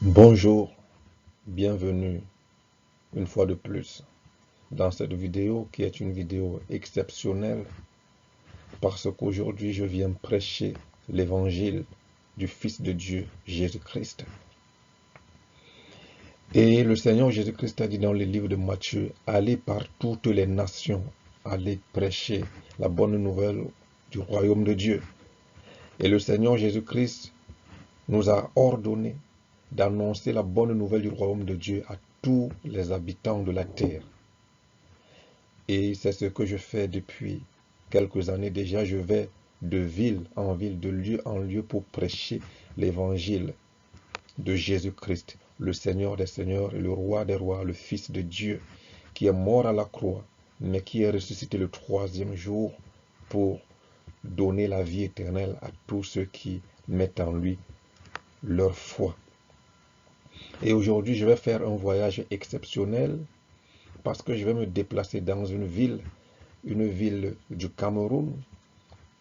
Bonjour, bienvenue une fois de plus dans cette vidéo qui est une vidéo exceptionnelle parce qu'aujourd'hui je viens prêcher l'évangile du Fils de Dieu, Jésus-Christ. Et le Seigneur Jésus-Christ a dit dans le livre de Matthieu, allez par toutes les nations, allez prêcher la bonne nouvelle du royaume de Dieu. Et le Seigneur Jésus-Christ nous a ordonné d'annoncer la bonne nouvelle du royaume de Dieu à tous les habitants de la terre. Et c'est ce que je fais depuis quelques années déjà. Je vais de ville en ville, de lieu en lieu pour prêcher l'évangile de Jésus-Christ, le Seigneur des Seigneurs et le Roi des Rois, le Fils de Dieu, qui est mort à la croix, mais qui est ressuscité le troisième jour pour donner la vie éternelle à tous ceux qui mettent en lui leur foi. Et aujourd'hui, je vais faire un voyage exceptionnel parce que je vais me déplacer dans une ville du Cameroun,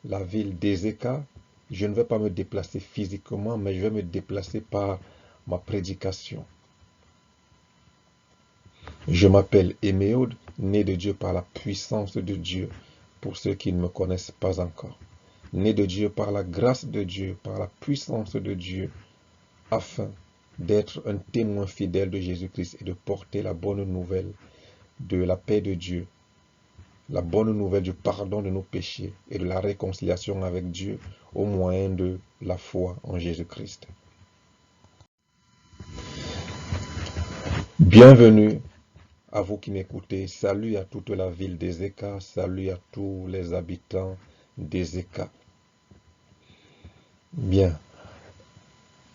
la ville d'Ezeka. Je ne vais pas me déplacer physiquement, mais je vais me déplacer par ma prédication. Je m'appelle Eméode, né de Dieu par la puissance de Dieu, pour ceux qui ne me connaissent pas encore. Né de Dieu par la grâce de Dieu, par la puissance de Dieu, afin d'être un témoin fidèle de Jésus-Christ et de porter la bonne nouvelle de la paix de Dieu, la bonne nouvelle du pardon de nos péchés et de la réconciliation avec Dieu au moyen de la foi en Jésus-Christ. Bienvenue à vous qui m'écoutez. Salut à toute la ville d'Ezeka, salut à tous les habitants d'Ezeka. Bien,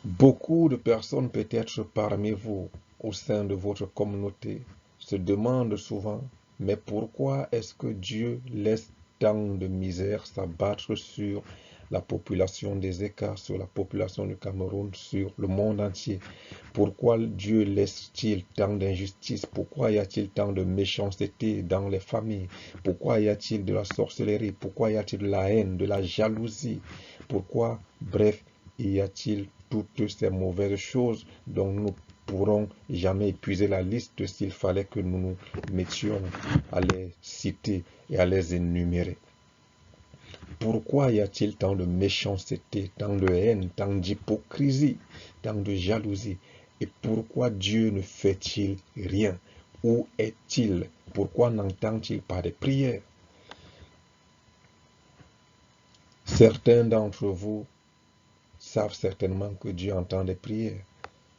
beaucoup de personnes peut-être parmi vous au sein de votre communauté se demandent souvent, mais pourquoi est-ce que Dieu laisse tant de misère s'abattre sur la population d'Ezeka, sur la population du Cameroun, sur le monde entier? Pourquoi Dieu laisse-t-il tant d'injustice? Pourquoi y a-t-il tant de méchanceté dans les familles? Pourquoi y a-t-il de la sorcellerie? Pourquoi y a-t-il de la haine, de la jalousie? Pourquoi, bref, y a-t-il toutes ces mauvaises choses dont nous ne pourrons jamais épuiser la liste s'il fallait que nous nous mettions à les citer et à les énumérer? Pourquoi y a-t-il tant de méchanceté, tant de haine, tant d'hypocrisie, tant de jalousie? Et pourquoi Dieu ne fait-il rien? Où est-il? Pourquoi n'entend-il pas des prières? Certains d'entre vous savent certainement que Dieu entend des prières.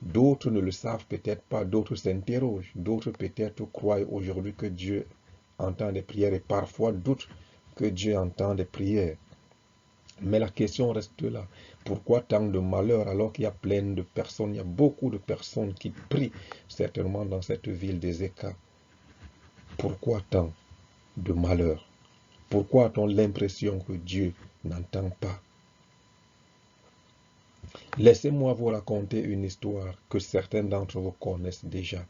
D'autres ne le savent peut-être pas, d'autres s'interrogent, d'autres peut-être croient aujourd'hui que Dieu entend des prières et parfois doutent que Dieu entend des prières. Mais la question reste là. Pourquoi tant de malheur alors qu'il y a plein de personnes, il y a beaucoup de personnes qui prient certainement dans cette ville d'Ezeka? Pourquoi tant de malheur? Pourquoi a-t-on l'impression que Dieu n'entend pas? Laissez-moi vous raconter une histoire que certains d'entre vous connaissent déjà.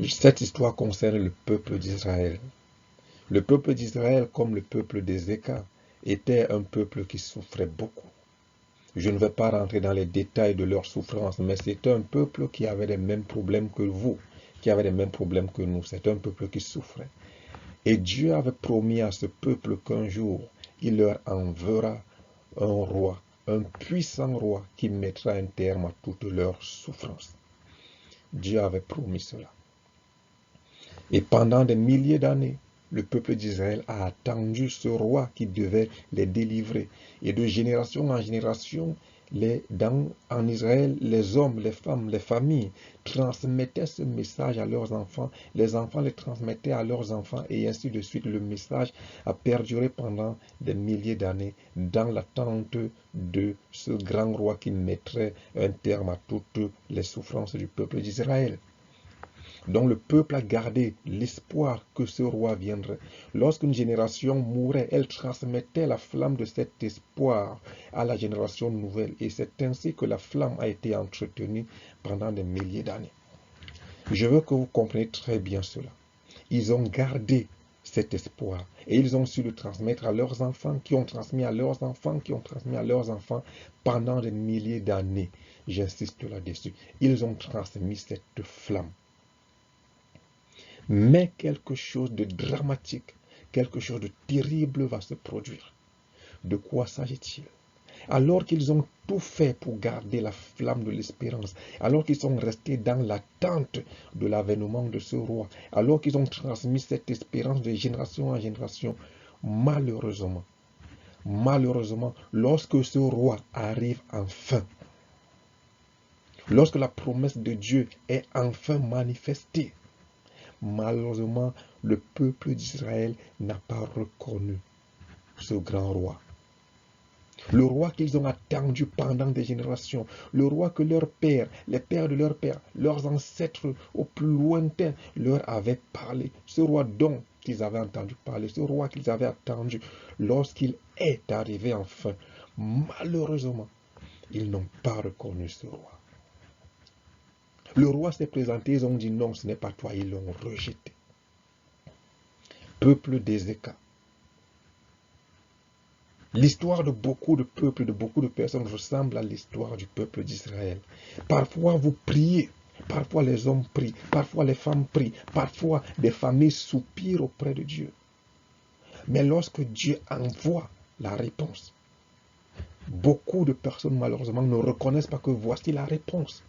Cette histoire concerne le peuple d'Israël. Le peuple d'Israël, comme le peuple d'Ezeka, était un peuple qui souffrait beaucoup. Je ne vais pas rentrer dans les détails de leur souffrance, mais c'est un peuple qui avait les mêmes problèmes que vous, qui avait les mêmes problèmes que nous. C'est un peuple qui souffrait. Et Dieu avait promis à ce peuple qu'un jour, il leur enverra un roi, un puissant roi qui mettra un terme à toutes leurs souffrances. Dieu avait promis cela. Et pendant des milliers d'années, le peuple d'Israël a attendu ce roi qui devait les délivrer. Et de génération en génération, en Israël, les hommes, les femmes, les familles transmettaient ce message à leurs enfants. Les enfants le transmettaient à leurs enfants et ainsi de suite. Le message a perduré pendant des milliers d'années dans l'attente de ce grand roi qui mettrait un terme à toutes les souffrances du peuple d'Israël. Donc le peuple a gardé l'espoir que ce roi viendrait. Lorsqu'une génération mourait, elle transmettait la flamme de cet espoir à la génération nouvelle. Et c'est ainsi que la flamme a été entretenue pendant des milliers d'années. Je veux que vous compreniez très bien cela. Ils ont gardé cet espoir. Et ils ont su le transmettre à leurs enfants, qui ont transmis à leurs enfants, qui ont transmis à leurs enfants pendant des milliers d'années. J'insiste là-dessus. Ils ont transmis cette flamme. Mais quelque chose de dramatique, quelque chose de terrible va se produire. De quoi s'agit-il? Alors qu'ils ont tout fait pour garder la flamme de l'espérance, alors qu'ils sont restés dans l'attente de l'avènement de ce roi, alors qu'ils ont transmis cette espérance de génération en génération, malheureusement, lorsque ce roi arrive enfin, lorsque la promesse de Dieu est enfin manifestée, malheureusement, le peuple d'Israël n'a pas reconnu ce grand roi. Le roi qu'ils ont attendu pendant des générations, le roi que leurs pères, les pères de leurs pères, leurs ancêtres au plus lointain leur avaient parlé, ce roi dont ils avaient entendu parler, ce roi qu'ils avaient attendu, lorsqu'il est arrivé enfin, malheureusement, ils n'ont pas reconnu ce roi. Le roi s'est présenté, ils ont dit non, ce n'est pas toi, ils l'ont rejeté. Peuple d'Ézéka. L'histoire de beaucoup de peuples, de beaucoup de personnes ressemble à l'histoire du peuple d'Israël. Parfois vous priez, parfois les hommes prient, parfois les femmes prient, parfois des familles soupirent auprès de Dieu. Mais lorsque Dieu envoie la réponse, beaucoup de personnes malheureusement ne reconnaissent pas que voici la réponse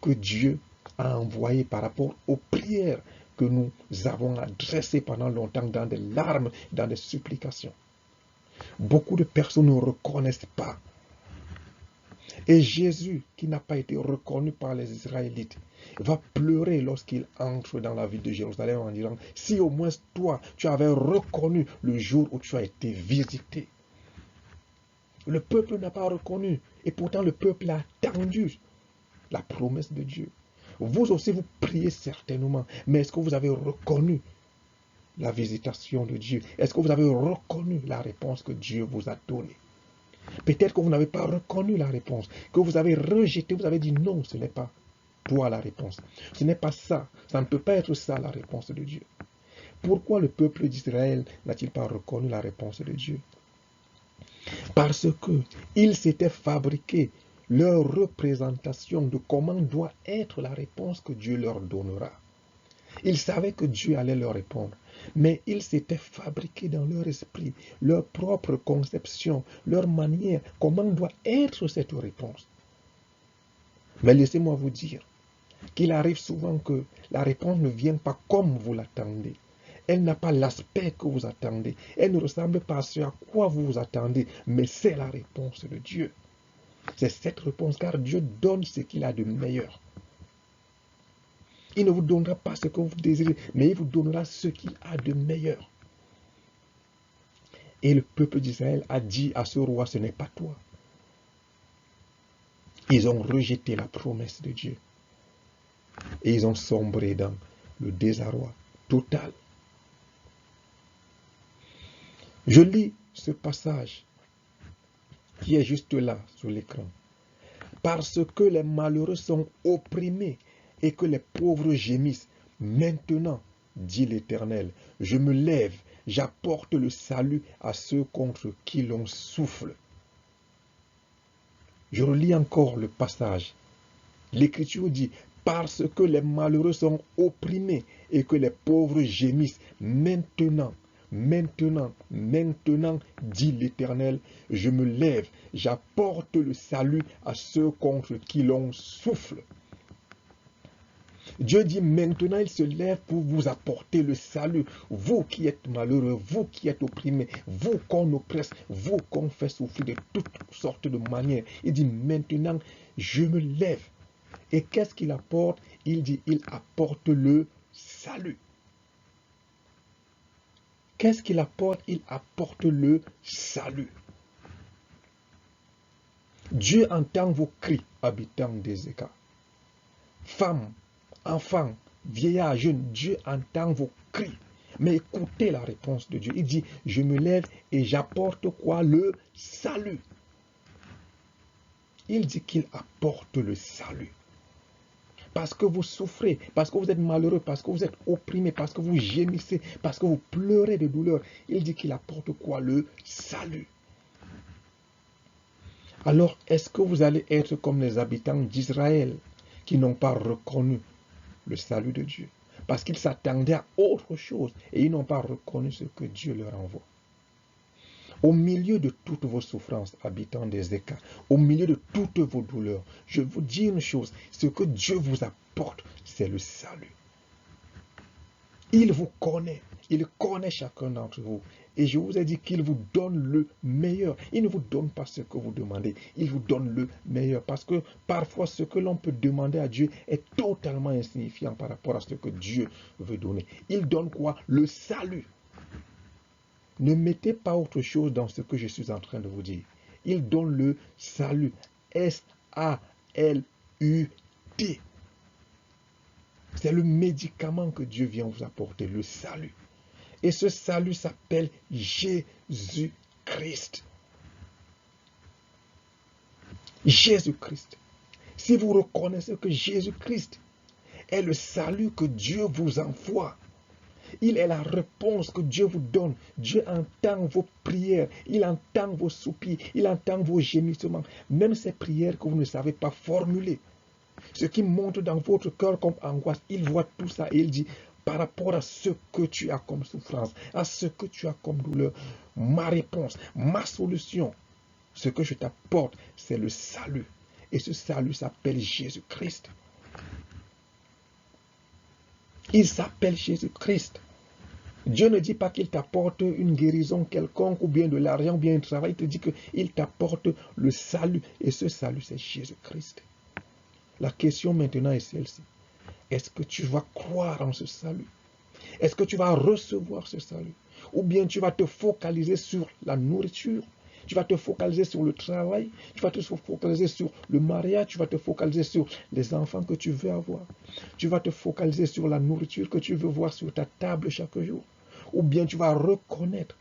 que Dieu a envoyée par rapport aux prières que nous avons adressées pendant longtemps dans des larmes, dans des supplications. Beaucoup de personnes ne reconnaissent pas. Et Jésus, qui n'a pas été reconnu par les Israélites, va pleurer lorsqu'il entre dans la ville de Jérusalem en disant, si au moins toi, tu avais reconnu le jour où tu as été visité. Le peuple n'a pas reconnu. Et pourtant, le peuple a attendu la promesse de Dieu. Vous aussi, vous priez certainement. Mais est-ce que vous avez reconnu la visitation de Dieu? Est-ce que vous avez reconnu la réponse que Dieu vous a donnée? Peut-être que vous n'avez pas reconnu la réponse, que vous avez rejeté, vous avez dit non, ce n'est pas toi la réponse. Ce n'est pas ça, ça ne peut pas être ça la réponse de Dieu. Pourquoi le peuple d'Israël n'a-t-il pas reconnu la réponse de Dieu? Parce qu'ils s'étaient fabriqués leur représentation de comment doit être la réponse que Dieu leur donnera. Ils savaient que Dieu allait leur répondre, mais ils s'étaient fabriqués dans leur esprit, leur propre conception, leur manière, comment doit être cette réponse. Mais laissez-moi vous dire qu'il arrive souvent que la réponse ne vienne pas comme vous l'attendez. Elle n'a pas l'aspect que vous attendez. Elle ne ressemble pas à ce à quoi vous vous attendez, mais c'est la réponse de Dieu. C'est cette réponse, car Dieu donne ce qu'il a de meilleur. Il ne vous donnera pas ce que vous désirez, mais il vous donnera ce qu'il a de meilleur. Et le peuple d'Israël a dit à ce roi, ce n'est pas toi. Ils ont rejeté la promesse de Dieu. Et ils ont sombré dans le désarroi total. Je lis ce passage qui est juste là sur l'écran. Parce que les malheureux sont opprimés et que les pauvres gémissent. Maintenant, dit l'Éternel, je me lève, j'apporte le salut à ceux contre qui l'on souffle. Je relis encore le passage. L'Écriture dit, parce que les malheureux sont opprimés et que les pauvres gémissent. Maintenant, dit l'Éternel, je me lève, j'apporte le salut à ceux contre qui l'on souffle. Dieu dit maintenant, il se lève pour vous apporter le salut. Vous qui êtes malheureux, vous qui êtes opprimés, vous qu'on oppresse, vous qu'on fait souffrir de toutes sortes de manières. Il dit maintenant, je me lève. Et qu'est-ce qu'il apporte? Il dit, il apporte le salut. Qu'est-ce qu'il apporte? Il apporte le salut. Dieu entend vos cris, habitants d'Ézéka. Femmes, enfants, vieillards, jeunes, Dieu entend vos cris. Mais écoutez la réponse de Dieu. Il dit, je me lève et j'apporte quoi? Le salut. Il dit qu'il apporte le salut. parce que vous souffrez, parce que vous êtes malheureux, parce que vous êtes opprimé, parce que vous gémissez, parce que vous pleurez de douleur, il dit qu'il apporte quoi? Le salut. Alors, est-ce que vous allez être comme les habitants d'Israël qui n'ont pas reconnu le salut de Dieu? Parce qu'ils s'attendaient à autre chose et ils n'ont pas reconnu ce que Dieu leur envoie. Au milieu de toutes vos souffrances, habitants des Écarts, au milieu de toutes vos douleurs, je vous dis une chose, ce que Dieu vous apporte, c'est le salut. Il vous connaît, il connaît chacun d'entre vous. Et je vous ai dit qu'il vous donne le meilleur. Il ne vous donne pas ce que vous demandez, il vous donne le meilleur. Parce que parfois, ce que l'on peut demander à Dieu est totalement insignifiant par rapport à ce que Dieu veut donner. Il donne quoi? Le salut. Ne mettez pas autre chose dans ce que je suis en train de vous dire. Il donne le salut. S-A-L-U-T. C'est le médicament que Dieu vient vous apporter, le salut. Et ce salut s'appelle Jésus-Christ. Jésus-Christ. Si vous reconnaissez que Jésus-Christ est le salut que Dieu vous envoie, il est la réponse que Dieu vous donne. Dieu entend vos prières, il entend vos soupirs, il entend vos gémissements, même ces prières que vous ne savez pas formuler. Ce qui monte dans votre cœur comme angoisse, il voit tout ça et il dit, par rapport à ce que tu as comme souffrance, à ce que tu as comme douleur, ma réponse, ma solution, ce que je t'apporte, c'est le salut. Et ce salut s'appelle Jésus-Christ. Il s'appelle Jésus-Christ. Dieu ne dit pas qu'il t'apporte une guérison quelconque ou bien de l'argent ou bien un travail. Il te dit qu'il t'apporte le salut. Et ce salut, c'est Jésus-Christ. La question maintenant est celle-ci. Est-ce que tu vas croire en ce salut? Est-ce que tu vas recevoir ce salut? Ou bien tu vas te focaliser sur la nourriture? Tu vas te focaliser sur le travail, tu vas te focaliser sur le mariage, tu vas te focaliser sur les enfants que tu veux avoir. Tu vas te focaliser sur la nourriture que tu veux voir sur ta table chaque jour. Ou bien tu vas reconnaître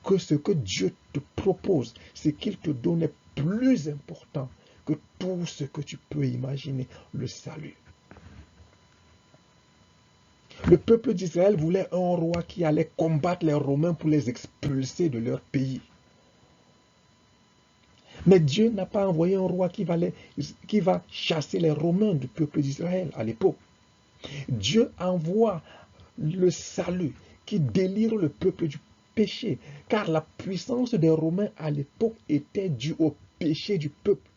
que ce que Dieu te propose, ce qu'il te donne est plus important que tout ce que tu peux imaginer, le salut. Le peuple d'Israël voulait un roi qui allait combattre les Romains pour les expulser de leur pays. Mais Dieu n'a pas envoyé un roi qui va chasser les Romains du peuple d'Israël à l'époque. Dieu envoie le salut qui délivre le peuple du péché. Car la puissance des Romains à l'époque était due au péché du peuple.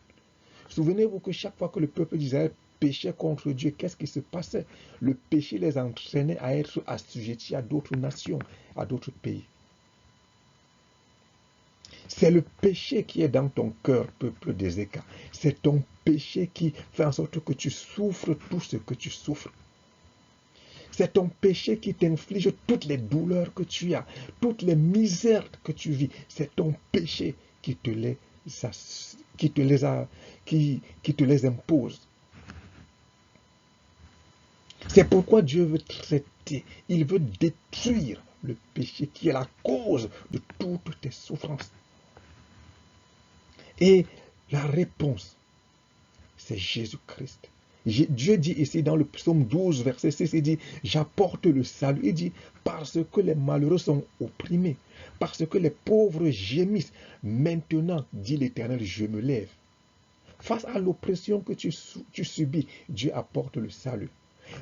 Souvenez-vous que chaque fois que le peuple d'Israël péchait contre Dieu, qu'est-ce qui se passait? Le péché les entraînait à être assujettis à d'autres nations, à d'autres pays. C'est le péché qui est dans ton cœur, peuple des Écarts. C'est ton péché qui fait en sorte que tu souffres tout ce que tu souffres. C'est ton péché qui t'inflige toutes les douleurs que tu as, toutes les misères que tu vis. C'est ton péché qui te les impose. C'est pourquoi Dieu veut traiter, il veut détruire le péché qui est la cause de toutes tes souffrances. Et la réponse, c'est Jésus-Christ. Dieu dit ici dans le psaume 12, verset 6, il dit, j'apporte le salut. Il dit, parce que les malheureux sont opprimés, parce que les pauvres gémissent. Maintenant, dit l'Éternel, je me lève. Face à l'oppression que tu subis, Dieu apporte le salut.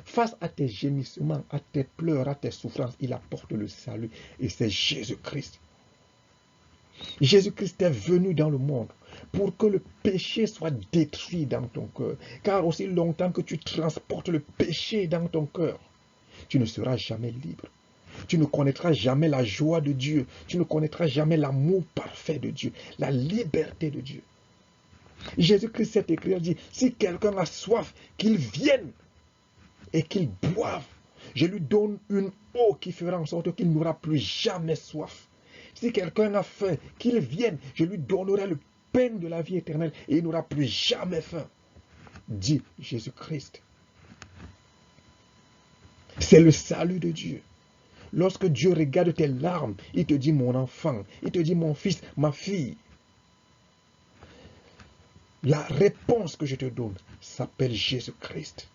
Face à tes gémissements, à tes pleurs, à tes souffrances, il apporte le salut. Et c'est Jésus-Christ. Jésus-Christ est venu dans le monde pour que le péché soit détruit dans ton cœur. Car aussi longtemps que tu transportes le péché dans ton cœur, tu ne seras jamais libre. Tu ne connaîtras jamais la joie de Dieu. Tu ne connaîtras jamais l'amour parfait de Dieu, la liberté de Dieu. Jésus-Christ s'est écrit, il dit, si quelqu'un a soif, qu'il vienne et qu'il boive. Je lui donne une eau qui fera en sorte qu'il n'aura plus jamais soif. Si quelqu'un a faim, qu'il vienne, je lui donnerai le pain de la vie éternelle et il n'aura plus jamais faim. Dit Jésus-Christ. C'est le salut de Dieu. Lorsque Dieu regarde tes larmes, il te dit mon enfant, il te dit mon fils, ma fille. La réponse que je te donne s'appelle Jésus-Christ.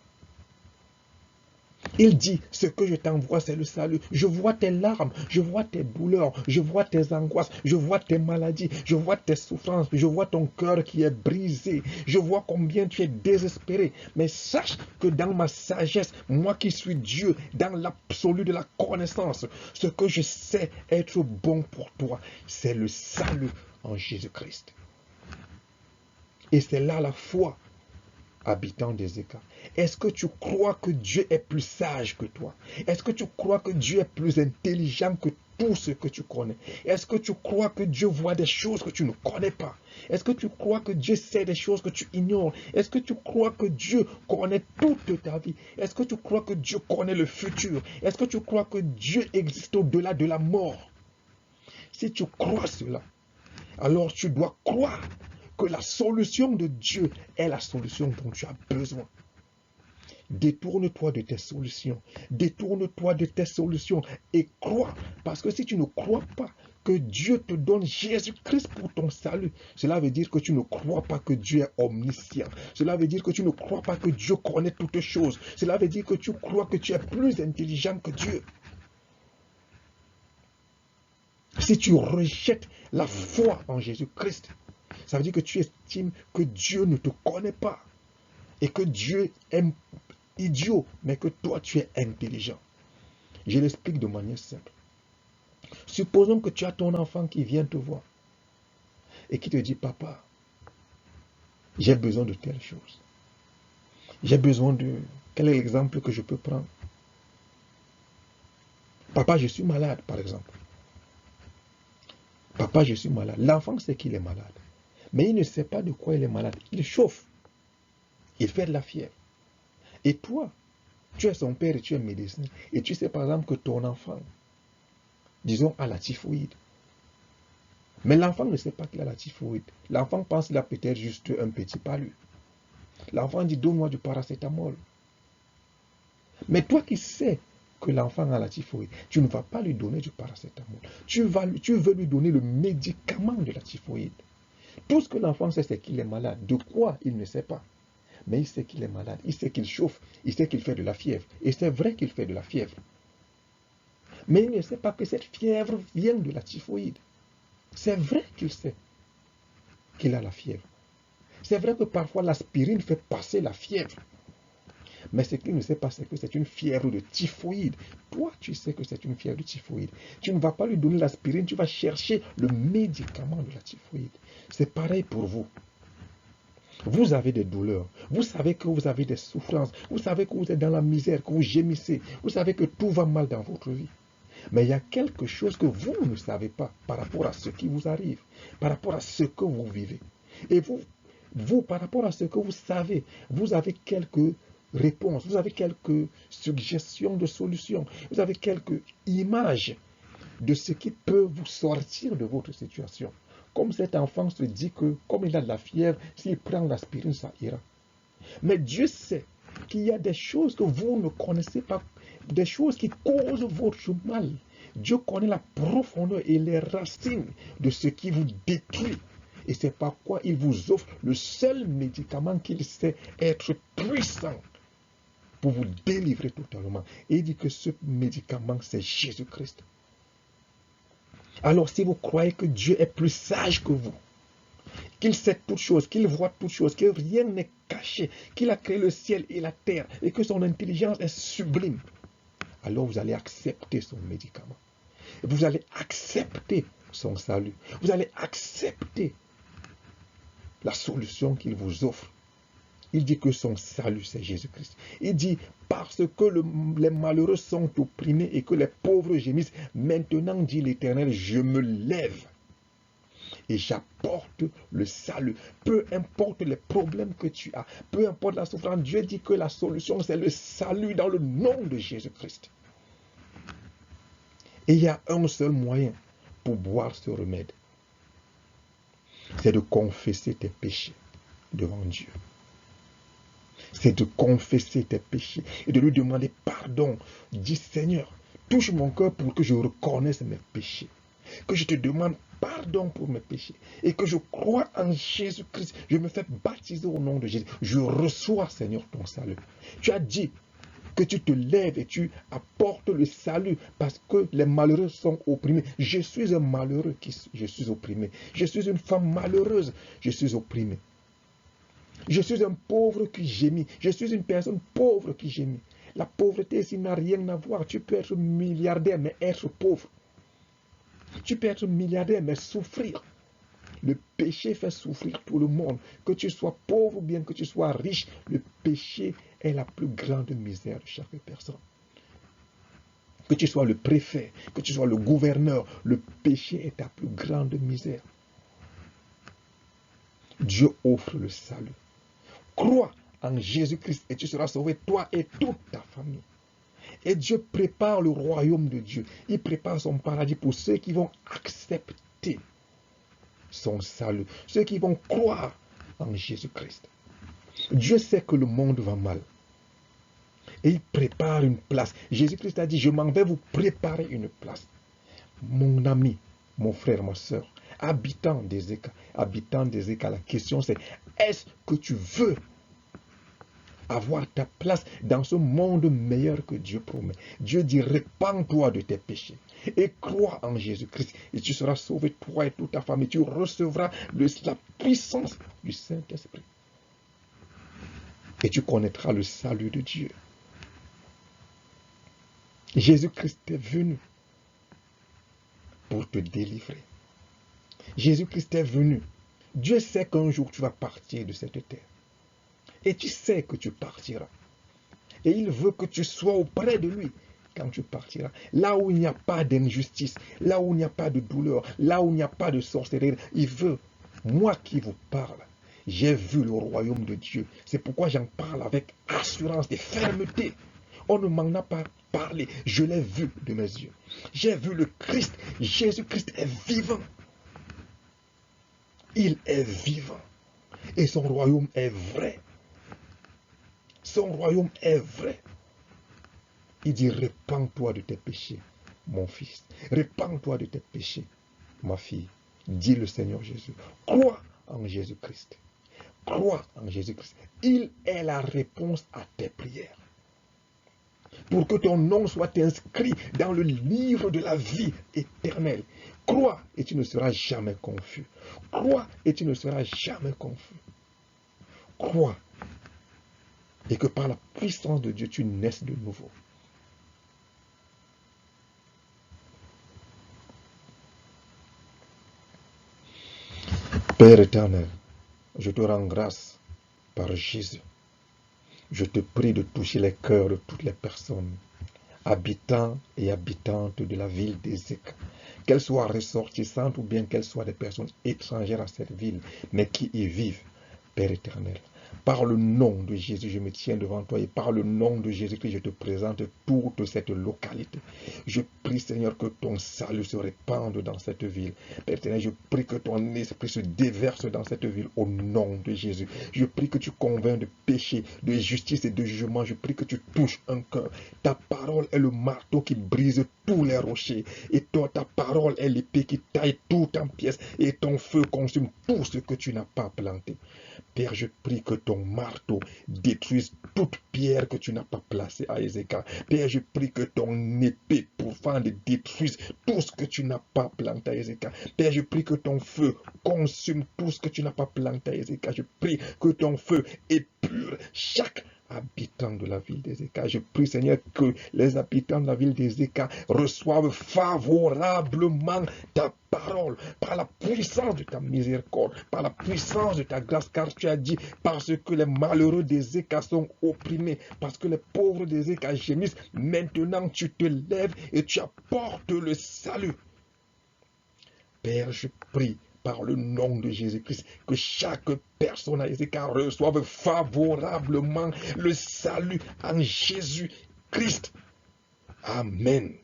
Il dit, ce que je t'envoie, c'est le salut. Je vois tes larmes, je vois tes douleurs, je vois tes angoisses, je vois tes maladies, je vois tes souffrances, je vois ton cœur qui est brisé, je vois combien tu es désespéré. Mais sache que dans ma sagesse, moi qui suis Dieu, dans l'absolu de la connaissance, ce que je sais être bon pour toi, c'est le salut en Jésus-Christ. Et c'est là la foi habitant des écarts. Est-ce que tu crois que Dieu est plus sage que toi? Est-ce que tu crois que Dieu est plus intelligent que tout ce que tu connais? Est-ce que tu crois que Dieu voit des choses que tu ne connais pas? Est-ce que tu crois que Dieu sait des choses que tu ignores? Est-ce que tu crois que Dieu connaît toute ta vie? Est-ce que tu crois que Dieu connaît le futur? Est-ce que tu crois que Dieu existe au-delà de la mort? Si tu crois cela, alors tu dois croire que la solution de Dieu est la solution dont tu as besoin. Détourne-toi de tes solutions. Détourne-toi de tes solutions et crois. Parce que si tu ne crois pas que Dieu te donne Jésus-Christ pour ton salut, cela veut dire que tu ne crois pas que Dieu est omniscient. Cela veut dire que tu ne crois pas que Dieu connaît toutes choses. Cela veut dire que tu crois que tu es plus intelligent que Dieu. Si tu rejettes la foi en Jésus-Christ, ça veut dire que tu estimes que Dieu ne te connaît pas et que Dieu est idiot, mais que toi tu es intelligent. Je l'explique de manière simple. Supposons que tu as ton enfant qui vient te voir et qui te dit, papa, j'ai besoin de telle chose. J'ai besoin de... Quel est l'exemple que je peux prendre? Papa, je suis malade, par exemple. Papa, je suis malade. L'enfant sait qu'il est malade, mais il ne sait pas de quoi il est malade. Il chauffe. Il fait de la fièvre. Et toi, tu es son père et tu es médecin. Et tu sais par exemple que ton enfant, disons, a la typhoïde. Mais l'enfant ne sait pas qu'il a la typhoïde. L'enfant pense qu'il a peut-être juste un petit palu. L'enfant dit, donne-moi du paracétamol. Mais toi qui sais que l'enfant a la typhoïde, tu ne vas pas lui donner du paracétamol. Tu veux lui donner le médicament de la typhoïde. Tout ce que l'enfant sait, c'est qu'il est malade. De quoi, il ne sait pas. Mais il sait qu'il est malade. Il sait qu'il chauffe. Il sait qu'il fait de la fièvre. Et c'est vrai qu'il fait de la fièvre. Mais il ne sait pas que cette fièvre vient de la typhoïde. C'est vrai qu'il sait qu'il a la fièvre. C'est vrai que parfois l'aspirine fait passer la fièvre. Mais ce qu'il ne sait pas, c'est que c'est une fièvre de typhoïde. Toi, tu sais que c'est une fièvre de typhoïde. Tu ne vas pas lui donner l'aspirine, tu vas chercher le médicament de la typhoïde. C'est pareil pour vous. Vous avez des douleurs. Vous savez que vous avez des souffrances. Vous savez que vous êtes dans la misère, que vous gémissez. Vous savez que tout va mal dans votre vie. Mais il y a quelque chose que vous ne savez pas par rapport à ce qui vous arrive, par rapport à ce que vous vivez. Et vous, par rapport à ce que vous savez, vous avez quelques réponses, vous avez quelques suggestions de solutions, vous avez quelques images de ce qui peut vous sortir de votre situation. Comme cet enfant se dit que, comme il a de la fièvre, s'il prend l'aspirine, ça ira. Mais Dieu sait qu'il y a des choses que vous ne connaissez pas, des choses qui causent votre mal. Dieu connaît la profondeur et les racines de ce qui vous détruit. Et c'est pourquoi il vous offre le seul médicament qu'il sait être puissant pour vous délivrer totalement. Et il dit que ce médicament, c'est Jésus-Christ. Alors si vous croyez que Dieu est plus sage que vous, qu'il sait toutes choses, qu'il voit toutes choses, que rien n'est caché, qu'il a créé le ciel et la terre, et que son intelligence est sublime, alors vous allez accepter son médicament. Vous allez accepter son salut. Vous allez accepter la solution qu'il vous offre. Il dit que son salut, c'est Jésus-Christ. Il dit, parce que les malheureux sont opprimés et que les pauvres gémissent, maintenant, dit l'Éternel, je me lève et j'apporte le salut. Peu importe les problèmes que tu as, peu importe la souffrance, Dieu dit que la solution, c'est le salut dans le nom de Jésus-Christ. Et il y a un seul moyen pour boire ce remède. C'est de confesser tes péchés devant Dieu. C'est de confesser tes péchés et de lui demander pardon. Dis Seigneur, touche mon cœur pour que je reconnaisse mes péchés. Que je te demande pardon pour mes péchés et que je crois en Jésus-Christ. Je me fais baptiser au nom de Jésus. Je reçois, Seigneur, ton salut. Tu as dit que tu te lèves et tu apportes le salut parce que les malheureux sont opprimés. Je suis un malheureux, je suis opprimé. Je suis une femme malheureuse, je suis opprimé. Je suis un pauvre qui gémit. Je suis une personne pauvre qui gémit. La pauvreté ici n'a rien à voir. Tu peux être milliardaire mais être pauvre. Tu peux être milliardaire mais souffrir. Le péché fait souffrir tout le monde. Que tu sois pauvre ou bien que tu sois riche, le péché est la plus grande misère de chaque personne. Que tu sois le préfet, que tu sois le gouverneur, le péché est ta plus grande misère. Dieu offre le salut. Crois en Jésus-Christ et tu seras sauvé, toi et toute ta famille. Et Dieu prépare le royaume de Dieu. Il prépare son paradis pour ceux qui vont accepter son salut, ceux qui vont croire en Jésus-Christ. Dieu sait que le monde va mal. Et il prépare une place. Jésus-Christ a dit, je m'en vais vous préparer une place. Mon ami, mon frère, ma soeur, habitant des Écas, la question c'est, est-ce que tu veux avoir ta place dans ce monde meilleur que Dieu promet? Dieu dit, répands-toi de tes péchés et crois en Jésus-Christ et tu seras sauvé, toi et toute ta famille. Tu recevras la puissance du Saint-Esprit et tu connaîtras le salut de Dieu. Jésus-Christ est venu pour te délivrer. Jésus-Christ est venu. Dieu sait qu'un jour tu vas partir de cette terre. Et tu sais que tu partiras. Et il veut que tu sois auprès de lui quand tu partiras. Là où il n'y a pas d'injustice, là où il n'y a pas de douleur, là où il n'y a pas de sorcellerie, il veut. Moi qui vous parle, j'ai vu le royaume de Dieu. C'est pourquoi j'en parle avec assurance et fermeté. On ne m'en a pas parlé. Je l'ai vu de mes yeux. J'ai vu le Christ. Jésus-Christ est vivant. Il est vivant. Et son royaume est vrai. Son royaume est vrai. Il dit, répands-toi de tes péchés, mon fils. Répands-toi de tes péchés, ma fille. Dit le Seigneur Jésus. Crois en Jésus-Christ. Crois en Jésus-Christ. Il est la réponse à tes prières. Pour que ton nom soit inscrit dans le livre de la vie éternelle. Crois et tu ne seras jamais confus. Crois et tu ne seras jamais confus. Crois et que par la puissance de Dieu, tu naisses de nouveau. Père éternel, je te rends grâce par Jésus. Je te prie de toucher les cœurs de toutes les personnes, habitants et habitantes de la ville d'Ézéca, qu'elles soient ressortissantes ou bien qu'elles soient des personnes étrangères à cette ville, mais qui y vivent, Père éternel. Par le nom de Jésus, je me tiens devant toi et par le nom de Jésus-Christ, je te présente toute cette localité. Je prie, Seigneur, que ton salut se répande dans cette ville. Père éternel, je prie que ton esprit se déverse dans cette ville au nom de Jésus. Je prie que tu convaincs de péché, de justice et de jugement. Je prie que tu touches un cœur. Ta parole est le marteau qui brise tous les rochers. Et toi, ta parole est l'épée qui taille tout en pièces. Et ton feu consume tout ce que tu n'as pas planté. Père, je prie que ton marteau détruise toute pierre que tu n'as pas placée à Ézéchiel. Père, je prie que ton épée pourfende détruise tout ce que tu n'as pas planté à Ézéchiel. Père, je prie que ton feu consume tout ce que tu n'as pas planté à Ézéchiel. Je prie que ton feu épure chaque habitant de la ville d'Ézéchiel. Je prie, Seigneur, que les habitants de la ville d'Ézéchiel reçoivent favorablement ta parole, par la puissance de ta miséricorde, par la puissance de ta grâce, car tu as dit, parce que les malheureux d'Ézéchiel sont opprimés, parce que les pauvres d'Ézéchiel gémissent, maintenant tu te lèves et tu apportes le salut. Père, je prie par le nom de Jésus-Christ, que chaque personne à Ézéchiel reçoive favorablement le salut en Jésus-Christ. Amen.